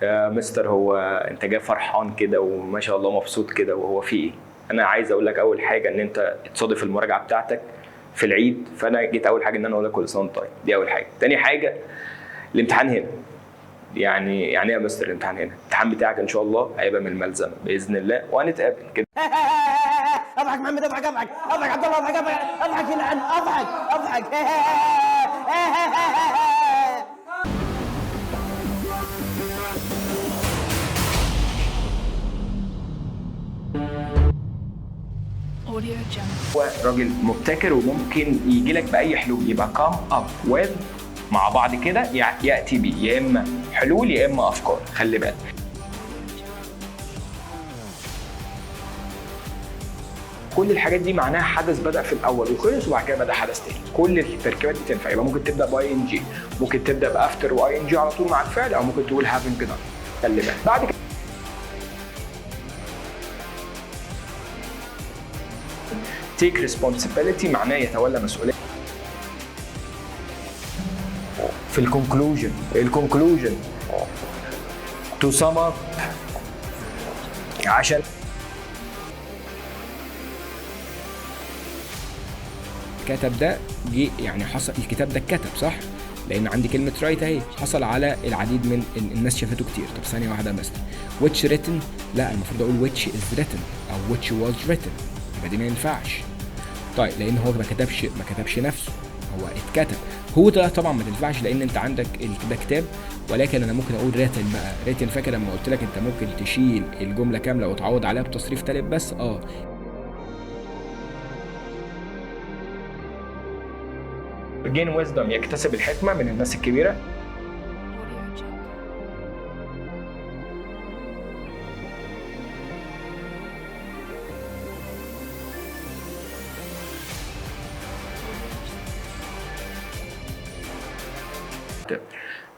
يا مستر، هو انت جاي فرحان كده وما شاء الله مبسوط كده، وهو في ايه؟ انا عايز اقول لك اول حاجه ان انت تصادف المراجعه بتاعتك في العيد، فانا جيت اول حاجه ان انا اقول لك كل سنه وانت طيب. دي اول حاجه. تاني حاجه، الامتحان هنا. يعني ايه يا مستر الامتحان هنا؟ الامتحان بتاعك ان شاء الله هيبقى من الملزمه باذن الله، وهنتقابل كده. اضحك محمد، اضحك اضحك اضحك عبد الله، اضحك اضحك اضحك يلعن، اضحك اضحك. هو راجل مبتكر وممكن يجي لك باي حلول، يبقى كام اب ويز مع بعض كده ياتي بيه يا اما حلول يا اما افكار. خلي بالك. كل الحاجات دي معناها حدث بدا في الاول وخلص وبعد كده بدا حدث تاني. كل التركيبات دي تنفع. يبقى ممكن تبدا باي ان جي، ممكن تبدا بافتر واي ان جي على طول مع الفعل، او ممكن تقول هافينج دان. خلي بالك. بعد كده تيك ريسبونسبيلتي معناه يتولى مسؤوليه. في الكونكلوجن تو سم اب، عشان كتب ده جه يعني حصل الكتاب ده اتكتب صح، لان عندي كلمه رايت اهي، حصل على العديد من الناس شافته كتير. طب ثانيه واحده بس، which written، لا المفروض اقول which is written او which was written، يبقى دي ما ينفعش. طيب لان هو ما كتبش نفسه، هو اتكتب. هو ده طبعا ما تنفعش لان انت عندك ده كتاب، ولكن انا ممكن اقول written بقى. written فاكر لما قلت لك انت ممكن تشيل الجمله كامله وتعوض عليها بتصريف تالت بس. gain wisdom يكتسب الحكمه من الناس الكبيره.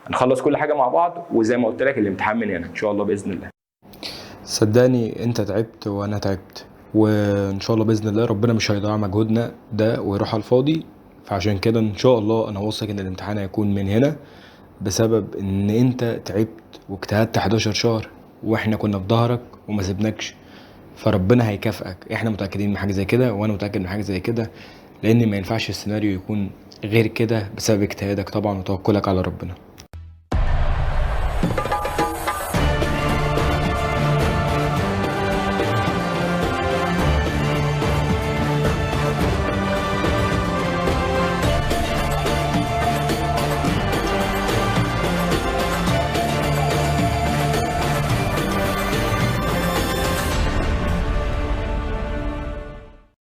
هنخلص كل حاجه مع بعض، وزي ما قلت لك الامتحان من هنا ان شاء الله باذن الله. صدقني انت تعبت وانا تعبت، وان شاء الله باذن الله ربنا مش هيضيع مجهودنا ده ويروح على الفاضي. فعشان كده ان شاء الله انا واثق ان الامتحان هيكون من هنا، بسبب ان انت تعبت واجتهدت 11 شهر واحنا كنا في ظهرك وما سيبناكش. فربنا هيكافئك، احنا متاكدين من حاجه زي كده وانا متاكد من حاجه زي كده، لان ما ينفعش السيناريو يكون غير كده بسبب اجتهادك طبعا وتوكلك على ربنا.